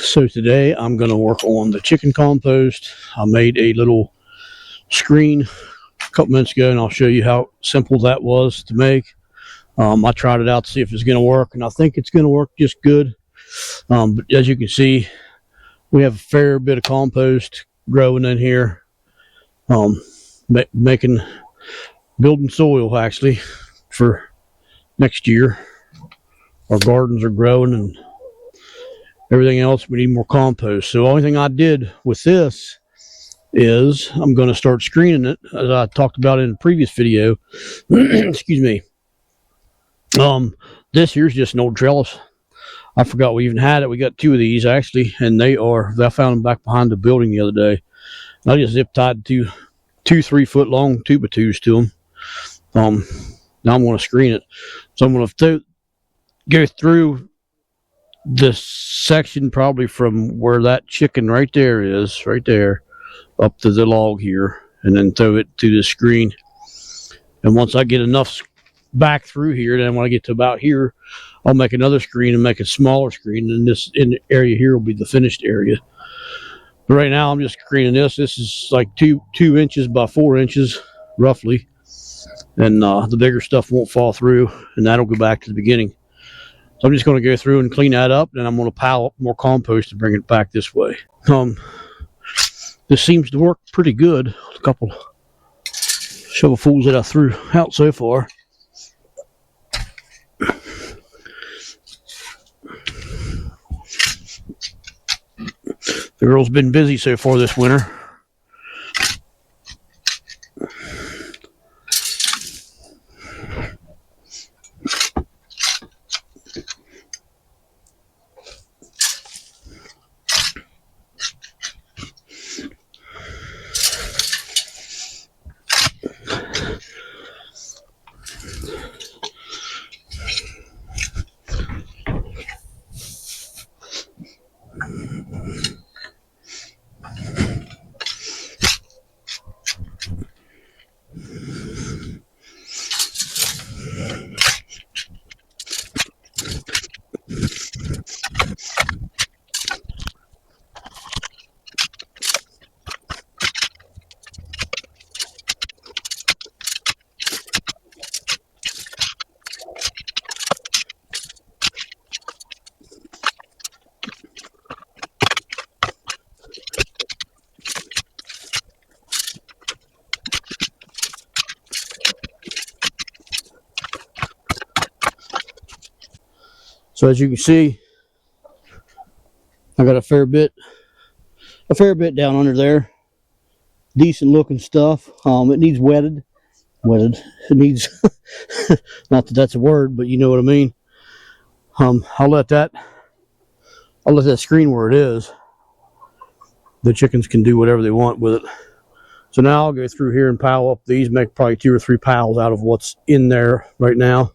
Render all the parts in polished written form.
So today I'm going to work on the chicken compost. I made a little screen a couple minutes ago, and I'll show you how simple that was to make. I tried it out to see if it's going to work, and I think it's going to work just good. But as you can see, we have a fair bit of compost growing in here, building soil actually for next year. Our gardens are growing and everything else. We need more compost. So the only thing I did with this is I'm going to start screening it, as I talked about in the previous video. Excuse me. This here's just an old trellis. I forgot we even had it. We got two of these actually, and I found them back behind the building the other day. And I just zip tied two 3-foot long 2x2s to them. Now I'm going to screen it. So I'm going to go through this section probably from where that chicken right there is, right there, up to the log here, and then throw it to the screen. And once I get enough back through here, then when I get to about here, I'll make another screen and make a smaller screen, and this in the area here will be the finished area. But right now I'm just screening this. This is like 2 inches by 4 inches roughly, and the bigger stuff won't fall through, and that'll go back to the beginning. So I'm just going to go through and clean that up, and I'm going to pile up more compost and bring it back this way. This seems to work pretty good. A couple shovelfuls that I threw out so far. The girl's been busy so far this winter. So as you can see, I got a fair bit down under there. Decent looking stuff. It needs wetted. It needs, not that that's a word, but you know what I mean. I'll let that screen where it is. The chickens can do whatever they want with it. So now I'll go through here and pile up these, make probably 2 or 3 piles out of what's in there right now.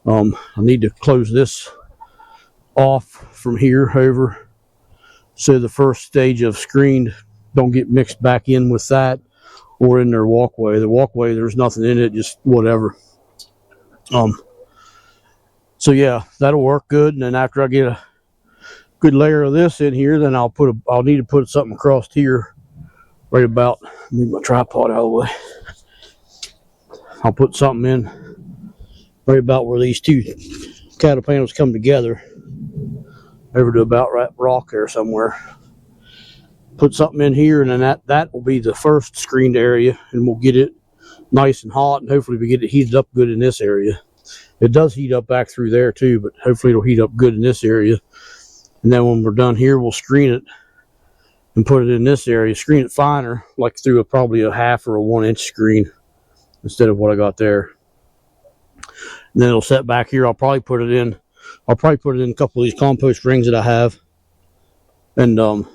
I need to close this off from here over, so the first stage of screened don't get mixed back in with that or in their walkway. The walkway, there's nothing in it, just whatever. So yeah, that'll work good. And then after I get a good layer of this in here, then I'll need to put something across here right about, move my tripod out of the way. I'll put something in right about where these 2 cattle panels come together, over to about right rock there somewhere. Put something in here, and then that will be the first screened area, and we'll get it nice and hot, and hopefully we get it heated up good in this area. It does heat up back through there too, but hopefully it'll heat up good in this area. And then when we're done here, we'll screen it and put it in this area, screen it finer, like through probably a 1/2 or a 1 inch screen instead of what I got there. And then it'll set back here. I'll probably put it in a couple of these compost rings that I have, and then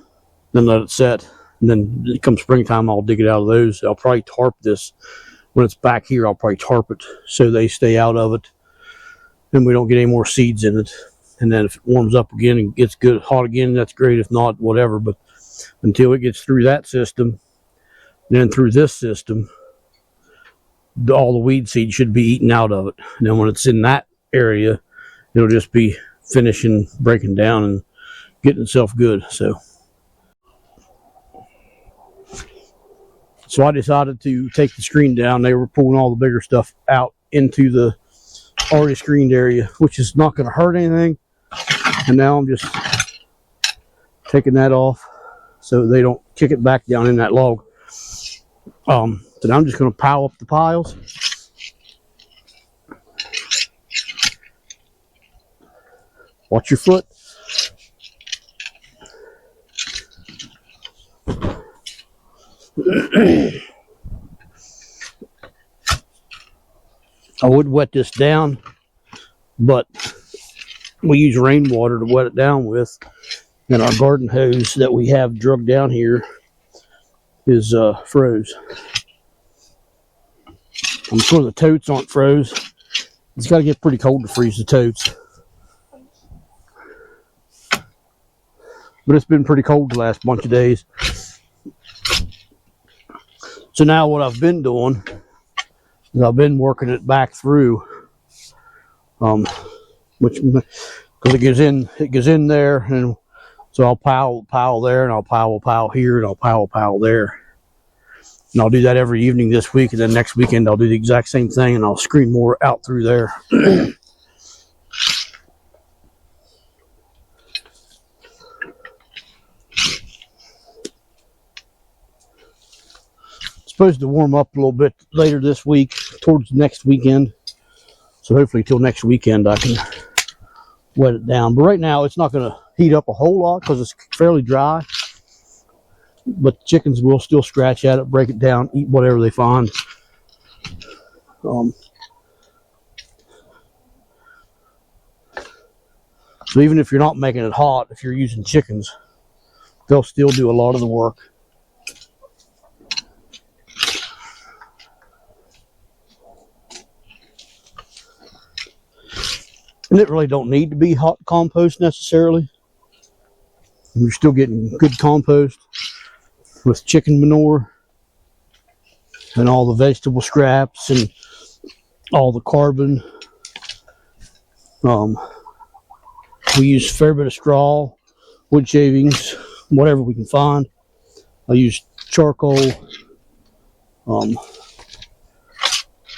let it set. And then come springtime, I'll dig it out of those. I'll probably tarp this when it's back here. I'll probably tarp it so they stay out of it, and we don't get any more seeds in it. And then if it warms up again and gets good hot again, that's great. If not, whatever. But until it gets through that system, then through this system, all the weed seed should be eaten out of it. And then when it's in that area, it'll just be finishing, breaking down, and getting itself good. So I decided to take the screen down. They were pulling all the bigger stuff out into the already screened area, which is not going to hurt anything. And now I'm just taking that off so they don't kick it back down in that log. Then I'm just going to pile up the piles. Watch your foot. I would wet this down, but we use rainwater to wet it down with, and our garden hose that we have drugged down here is froze. I'm sure the totes aren't froze. It's got to get pretty cold to freeze the totes. But it's been pretty cold the last bunch of days. So now what I've been doing is I've been working it back through, which because it goes in there, and so I'll pile there, and I'll pile here, and I'll pile there, and I'll do that every evening this week, and then next weekend I'll do the exact same thing, and I'll screen more out through there. Supposed to warm up a little bit later this week, towards next weekend. So hopefully till next weekend I can wet it down. But right now it's not going to heat up a whole lot because it's fairly dry. But the chickens will still scratch at it, break it down, eat whatever they find. So even if you're not making it hot, if you're using chickens, they'll still do a lot of the work. And it really don't need to be hot compost necessarily. You're still getting good compost with chicken manure and all the vegetable scraps and all the carbon. We use a fair bit of straw, wood shavings, whatever we can find. I use charcoal,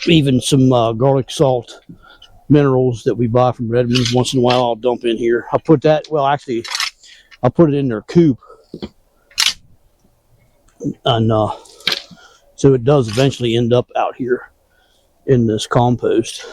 even some garlic salt minerals that we buy from Redmond's. Once in a while I'll dump in here. I'll put that, well actually I'll put it in their coop, and so it does eventually end up out here in this compost.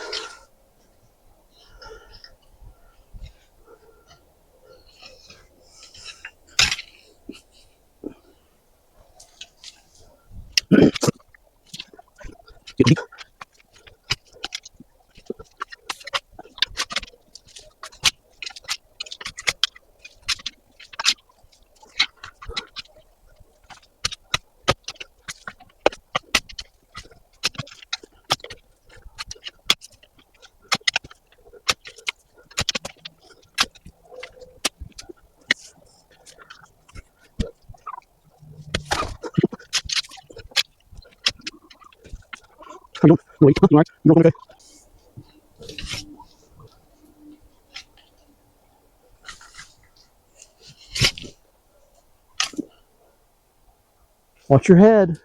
Wait, you right? You okay? Watch your head.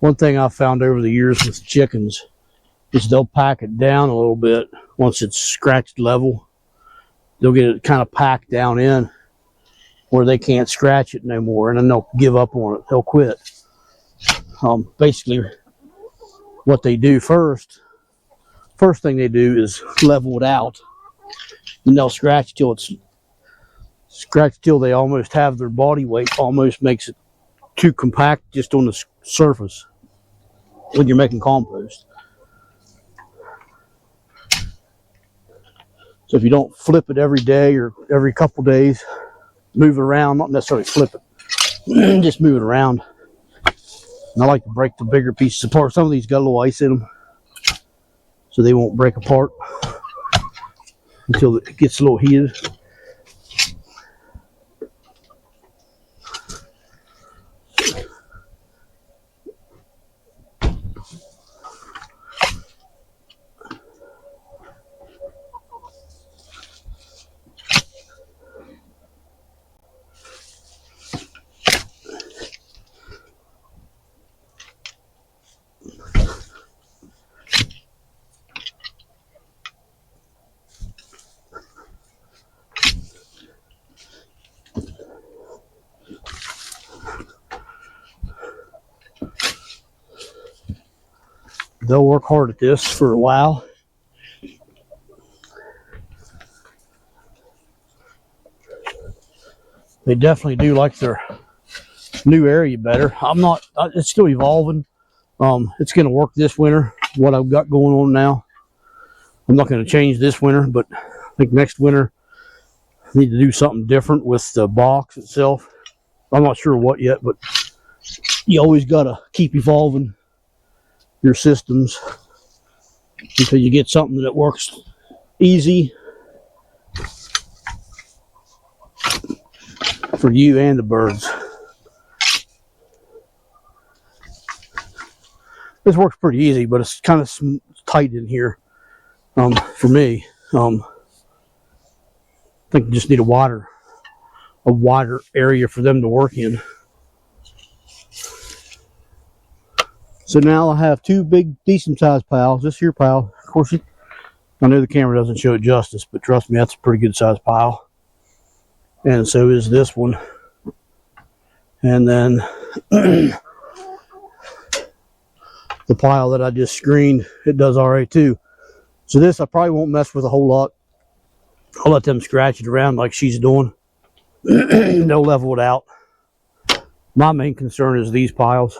One thing I've found over the years with chickens is they'll pack it down a little bit once it's scratched level. They'll get it kind of packed down in where they can't scratch it no more, and then they'll give up on it. They'll quit. Basically, what they do first thing they do is level it out, and they'll scratch till they almost have their body weight, almost makes it too compact just on the surface when you're making compost. So if you don't flip it every day or every couple days, move it around, not necessarily flip it, just move it around. And I like to break the bigger pieces apart. Some of these got a little ice in them, so they won't break apart until it gets a little heated. they'll work hard at this for a while. They definitely do like their new area better. It's still evolving. It's going to work this winter, what I've got going on now. I'm not going to change this winter, but I think next winter I need to do something different with the box itself. I'm not sure what yet, but you always got to keep evolving your systems until you get something that works easy for you and the birds. This works pretty easy, but it's kind of tight in here for me. I think you just need a wider area for them to work in. So now I have two big, decent sized piles. This here pile, of course, I know the camera doesn't show it justice, but trust me, that's a pretty good sized pile. And so is this one. And then the pile that I just screened, it does all right too. So this I probably won't mess with a whole lot. I'll let them scratch it around like she's doing. They'll level it out. My main concern is these piles.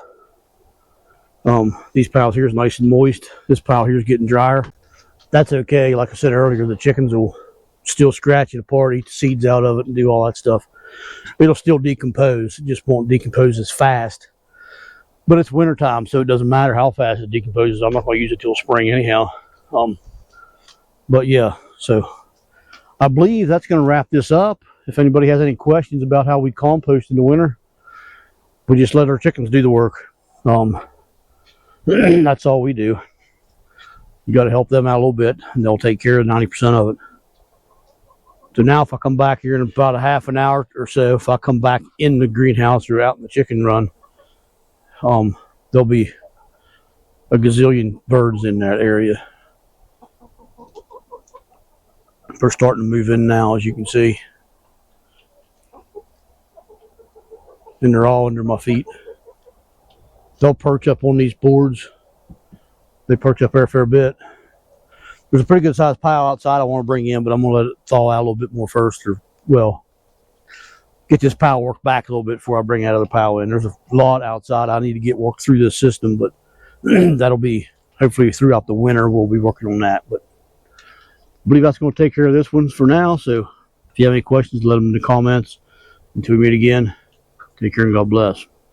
These piles here is nice and moist. This pile here is getting drier. That's okay. Like I said earlier, the chickens will still scratch it apart, eat the seeds out of it, and do all that stuff. It'll still decompose. It just won't decompose as fast. But it's wintertime, so it doesn't matter how fast it decomposes. I'm not going to use it till spring anyhow. But yeah, so I believe that's going to wrap this up. If anybody has any questions about how we compost in the winter, we just let our chickens do the work. That's all we do. You got to help them out a little bit, and they'll take care of 90% of it. So now if I come back here in about a half an hour or so, if I come back in the greenhouse or out in the chicken run, there'll be a gazillion birds in that area. They're starting to move in now, as you can see. And they're all under my feet. They'll perch up on these boards. They perch up there a fair bit. There's a pretty good sized pile outside I want to bring in, but I'm going to let it thaw out a little bit more first, or, well, get this pile worked back a little bit before I bring that other pile in. There's a lot outside I need to get worked through this system, but that'll be, hopefully throughout the winter, we'll be working on that. But I believe that's going to take care of this one for now. So if you have any questions, let them in the comments. Until we meet again, take care and God bless.